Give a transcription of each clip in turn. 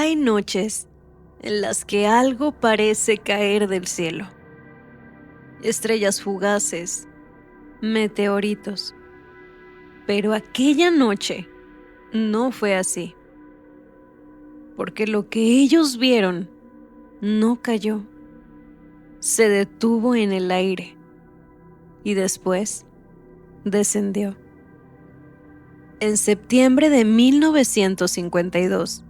Hay noches en las que algo parece caer del cielo. Estrellas fugaces, meteoritos. Pero aquella noche no fue así. Porque lo que ellos vieron no cayó. Se detuvo en el aire y después descendió. En septiembre de 1952,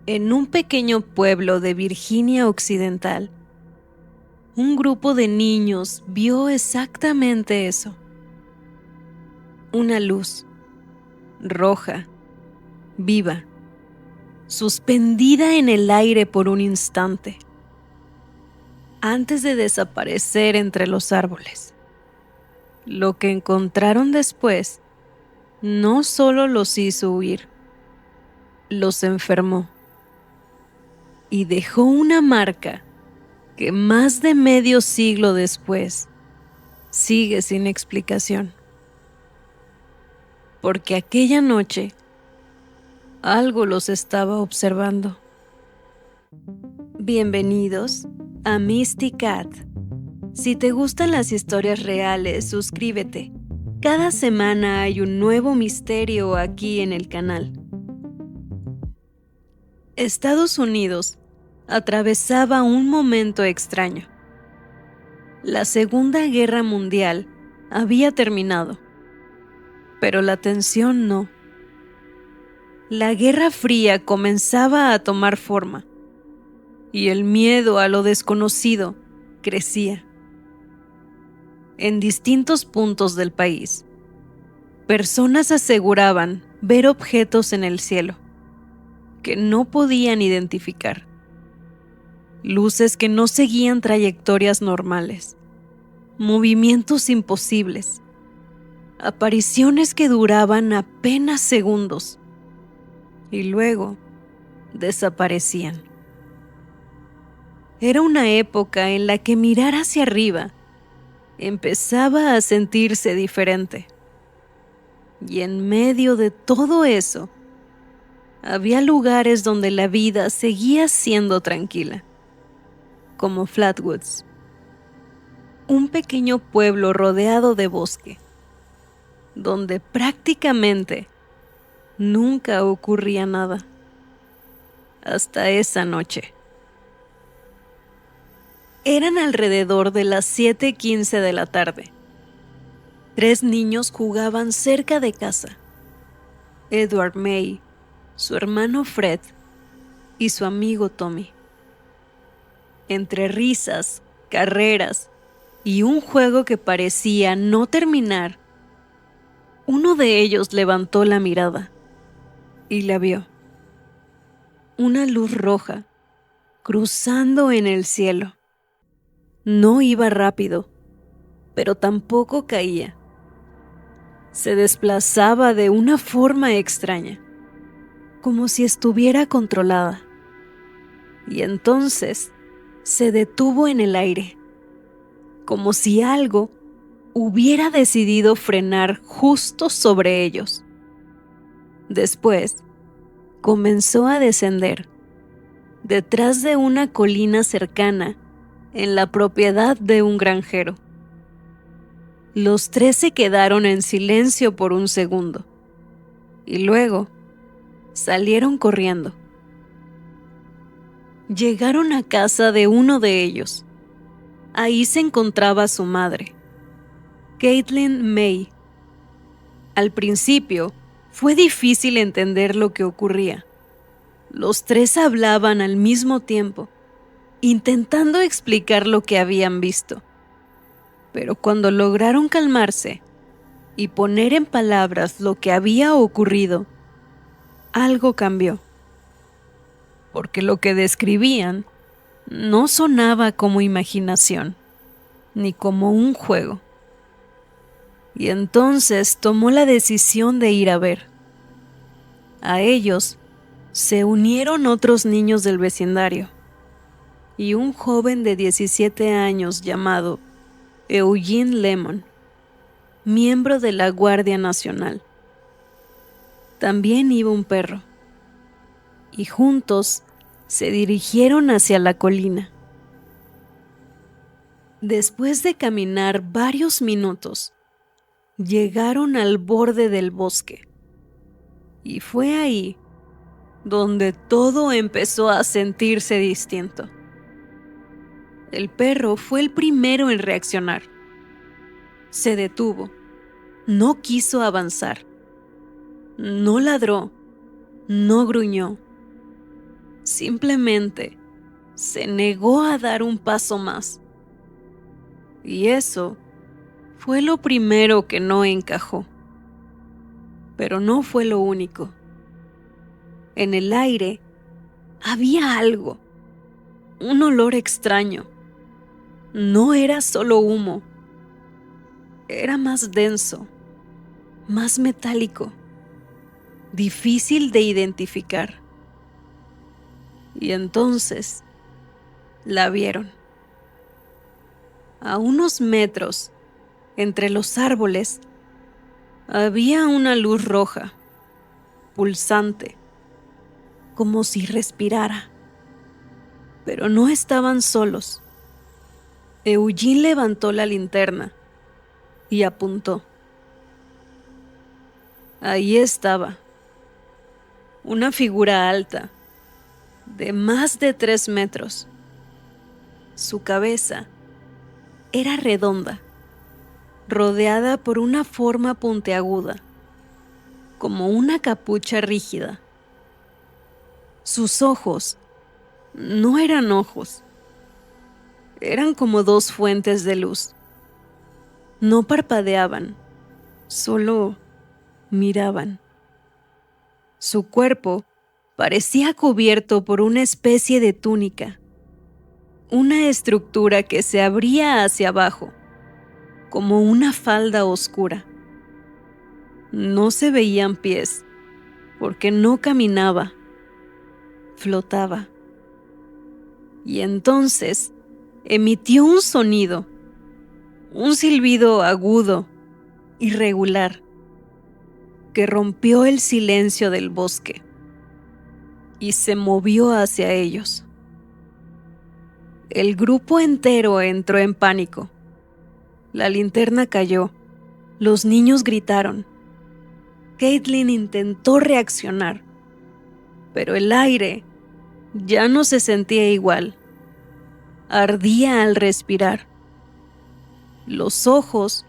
en un pequeño pueblo de Virginia Occidental, un grupo de niños vio exactamente eso. Una luz, roja, viva, suspendida en el aire por un instante, antes de desaparecer entre los árboles. Lo que encontraron después no solo los hizo huir, los enfermó y dejó una marca que más de medio siglo después sigue sin explicación. Porque aquella noche algo los estaba observando. Bienvenidos a Misty Cat. Si te gustan las historias reales, suscríbete. Cada semana hay un nuevo misterio aquí en el canal. Estados Unidos atravesaba un momento extraño. La Segunda Guerra Mundial había terminado, pero la tensión no. La Guerra Fría comenzaba a tomar forma, y el miedo a lo desconocido crecía. En distintos puntos del país, personas aseguraban ver objetos en el cielo que no podían identificar. Luces que no seguían trayectorias normales, movimientos imposibles, apariciones que duraban apenas segundos y luego desaparecían. Era una época en la que mirar hacia arriba empezaba a sentirse diferente. Y en medio de todo eso, había lugares donde la vida seguía siendo tranquila, como Flatwoods, un pequeño pueblo rodeado de bosque, donde prácticamente nunca ocurría nada, hasta esa noche. Eran alrededor de las 7:15 de la tarde. 3 niños jugaban cerca de casa. Edward May, su hermano Fred y su amigo Tommy. Entre risas, carreras y un juego que parecía no terminar, uno de ellos levantó la mirada y la vio. Una luz roja cruzando en el cielo. No iba rápido, pero tampoco caía. Se desplazaba de una forma extraña, como si estuviera controlada. Y entonces se detuvo en el aire, como si algo hubiera decidido frenar justo sobre ellos. Después, comenzó a descender, detrás de una colina cercana, en la propiedad de un granjero. Los 3 se quedaron en silencio por un segundo, y luego salieron corriendo. Llegaron a casa de uno de ellos. Ahí se encontraba su madre, Caitlin May. Al principio, fue difícil entender lo que ocurría. Los 3 hablaban al mismo tiempo, intentando explicar lo que habían visto. Pero cuando lograron calmarse y poner en palabras lo que había ocurrido, algo cambió. Porque lo que describían no sonaba como imaginación, ni como un juego. Y entonces tomó la decisión de ir a ver. A ellos se unieron otros niños del vecindario y un joven de 17 años llamado Eugene Lemon, miembro de la Guardia Nacional. También iba un perro. y juntos se dirigieron hacia la colina. Después de caminar varios minutos, llegaron al borde del bosque. Y fue ahí donde todo empezó a sentirse distinto. El perro fue el primero en reaccionar. Se detuvo. No quiso avanzar. No ladró. No gruñó. Simplemente se negó a dar un paso más. Y eso fue lo primero que no encajó. Pero no fue lo único. En el aire había algo, un olor extraño. No era solo humo. Era más denso, más metálico, difícil de identificar. Y entonces la vieron. A unos metros, entre los árboles, había una luz roja, pulsante, como si respirara. Pero no estaban solos. Eugene levantó la linterna y apuntó. Ahí estaba, una figura alta, de más de 3 metros. Su cabeza era redonda, rodeada por una forma puntiaguda, como una capucha rígida. Sus ojos no eran ojos, eran como 2 fuentes de luz. No parpadeaban, solo miraban. Su cuerpo parecía cubierto por una especie de túnica, una estructura que se abría hacia abajo, como una falda oscura. No se veían pies, porque no caminaba, flotaba. Y entonces emitió un sonido, un silbido agudo, irregular, que rompió el silencio del bosque y se movió hacia ellos. El grupo entero entró en pánico. La linterna cayó. Los niños gritaron. Caitlin intentó reaccionar, pero el aire ya no se sentía igual. Ardía al respirar. Los ojos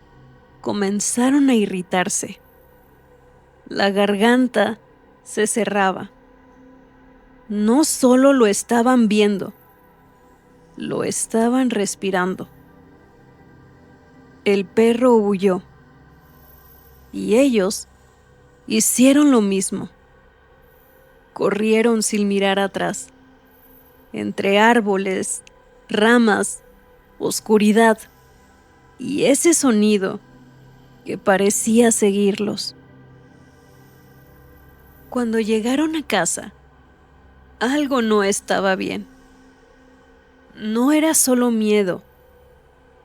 comenzaron a irritarse. La garganta se cerraba. No solo lo estaban viendo, lo estaban respirando. El perro huyó. Y ellos hicieron lo mismo. Corrieron sin mirar atrás, entre árboles, ramas, oscuridad y ese sonido que parecía seguirlos. Cuando llegaron a casa, algo no estaba bien. No era solo miedo,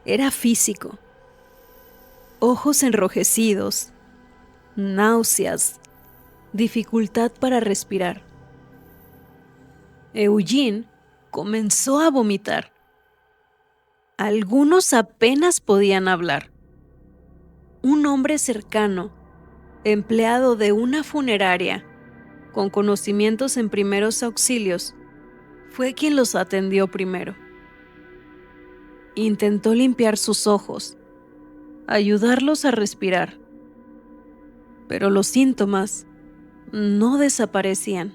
era físico. Ojos enrojecidos, náuseas, dificultad para respirar. Eugene comenzó a vomitar. Algunos apenas podían hablar. Un hombre cercano, empleado de una funeraria, con conocimientos en primeros auxilios, fue quien los atendió primero. Intentó limpiar sus ojos, ayudarlos a respirar, pero los síntomas no desaparecían,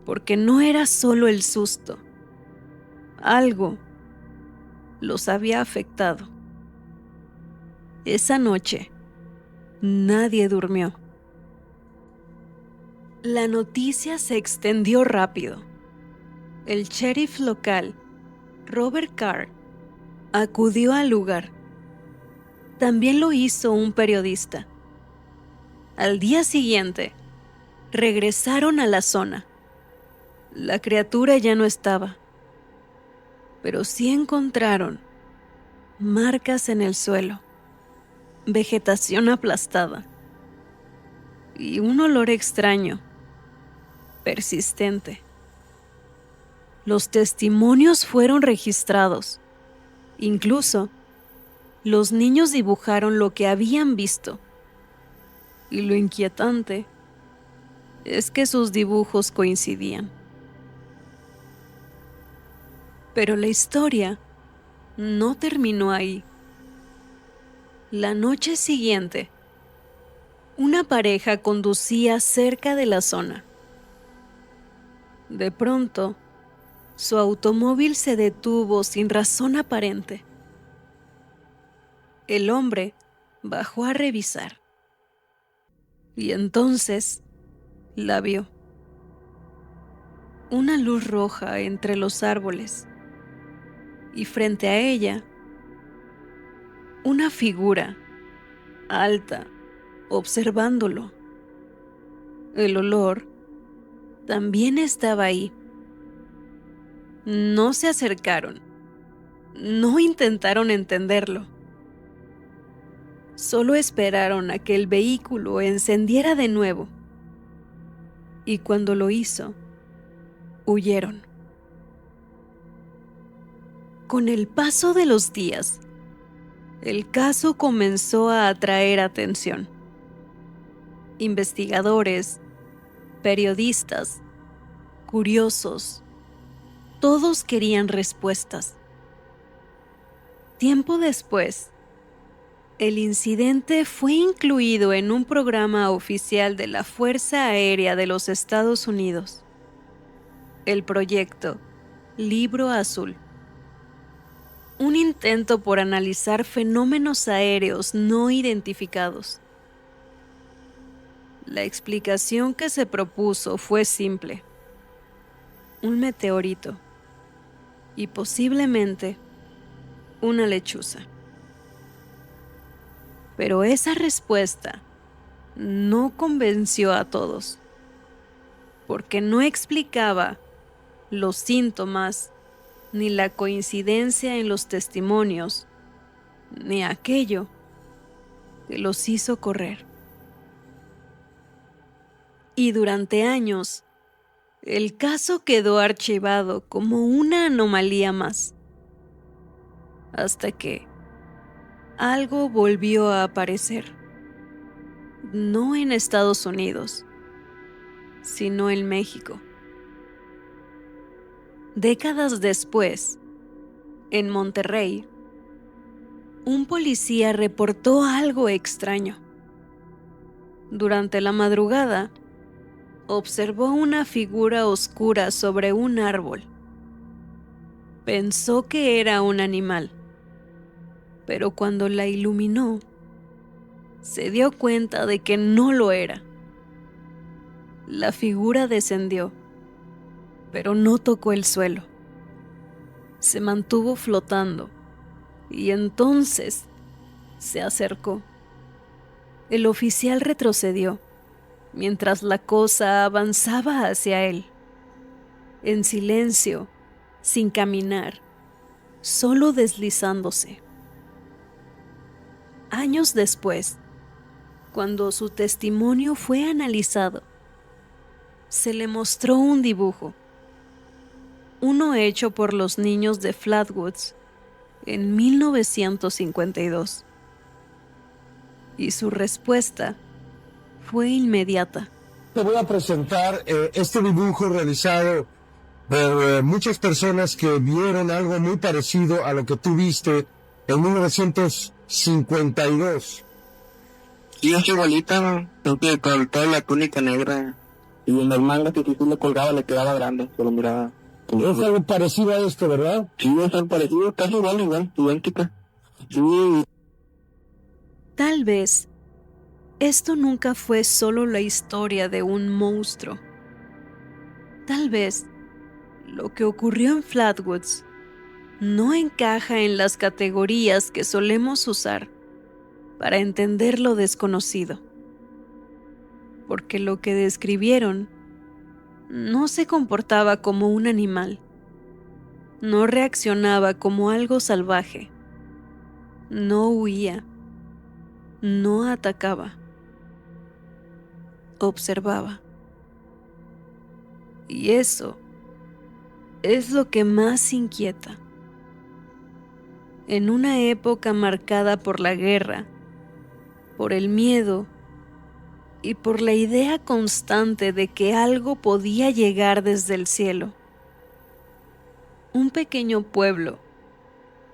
porque no era solo el susto. Algo los había afectado. Esa noche, nadie durmió. La noticia se extendió rápido. El sheriff local, Robert Carr, acudió al lugar. También lo hizo un periodista. Al día siguiente, regresaron a la zona. La criatura ya no estaba, pero sí encontraron marcas en el suelo, vegetación aplastada y un olor extraño, persistente. Los testimonios fueron registrados. Incluso, los niños dibujaron lo que habían visto. Y lo inquietante es que sus dibujos coincidían. Pero la historia no terminó ahí. La noche siguiente, una pareja conducía cerca de la zona. De pronto, su automóvil se detuvo sin razón aparente. El hombre bajó a revisar. Y entonces la vio. Una luz roja entre los árboles. Y frente a ella, una figura alta, observándolo. El olor también estaba ahí. No se acercaron. No intentaron entenderlo. Solo esperaron a que el vehículo encendiera de nuevo. Y cuando lo hizo, huyeron. Con el paso de los días, el caso comenzó a atraer atención. Investigadores, periodistas, curiosos, todos querían respuestas. Tiempo después, el incidente fue incluido en un programa oficial de la Fuerza Aérea de los Estados Unidos, el proyecto Libro Azul. Un intento por analizar fenómenos aéreos no identificados. La explicación que se propuso fue simple: un meteorito y posiblemente una lechuza. Pero esa respuesta no convenció a todos, porque no explicaba los síntomas, ni la coincidencia en los testimonios, ni aquello que los hizo correr. Y durante años, el caso quedó archivado como una anomalía más, hasta que algo volvió a aparecer, no en Estados Unidos, sino en México. Décadas después, en Monterrey, un policía reportó algo extraño. Durante la madrugada, observó una figura oscura sobre un árbol. Pensó que era un animal, pero cuando la iluminó, se dio cuenta de que no lo era. La figura descendió, pero no tocó el suelo. Se mantuvo flotando y entonces se acercó. El oficial retrocedió mientras la cosa avanzaba hacia él. En silencio, sin caminar, solo deslizándose. Años después, cuando su testimonio fue analizado, se le mostró un dibujo, uno hecho por los niños de Flatwoods en 1952. Y su respuesta fue inmediata. Te voy a presentar este dibujo realizado por muchas personas que vieron algo muy parecido a lo que tú viste en 1952. Y es igualita, ¿no? Creo que con toda la túnica negra y en las mangas que tú le colgaba le quedaba grande, se lo miraba. Es algo parecido a esto, ¿verdad? Sí, es algo parecido, casi igual, idéntica. Sí. Tal vez esto nunca fue solo la historia de un monstruo. Tal vez lo que ocurrió en Flatwoods no encaja en las categorías que solemos usar para entender lo desconocido, porque lo que describieron no se comportaba como un animal, no reaccionaba como algo salvaje, no huía, no atacaba, observaba. Y eso es lo que más inquieta. En una época marcada por la guerra, por el miedo y por la idea constante de que algo podía llegar desde el cielo, un pequeño pueblo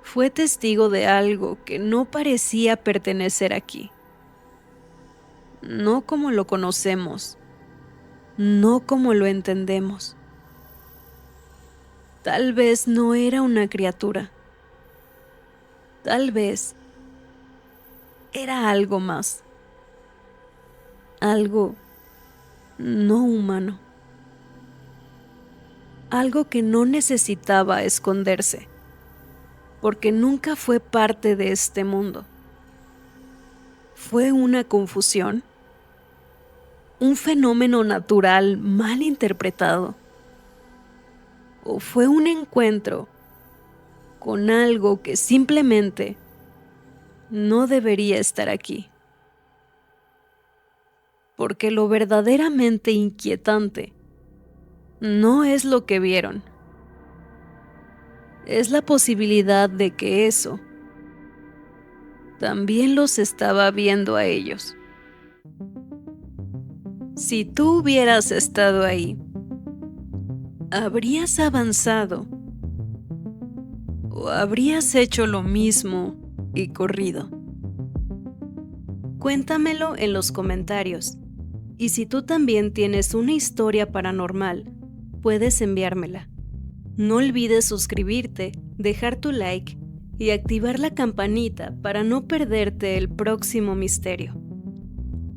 fue testigo de algo que no parecía pertenecer aquí. No como lo conocemos, no como lo entendemos. Tal vez no era una criatura. Tal vez era algo más. Algo no humano. Algo que no necesitaba esconderse, porque nunca fue parte de este mundo. ¿Fue una confusión? ¿Un fenómeno natural mal interpretado? ¿O fue un encuentro con algo que simplemente no debería estar aquí? Porque lo verdaderamente inquietante no es lo que vieron. Es la posibilidad de que eso también los estaba viendo a ellos. Si tú hubieras estado ahí, ¿habrías avanzado? ¿O habrías hecho lo mismo y corrido? Cuéntamelo en los comentarios. Y si tú también tienes una historia paranormal, puedes enviármela. No olvides suscribirte, dejar tu like y activar la campanita para no perderte el próximo misterio.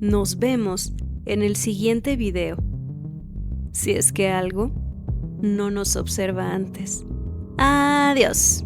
Nos vemos en el siguiente video, si es que algo no nos observa antes. Adiós.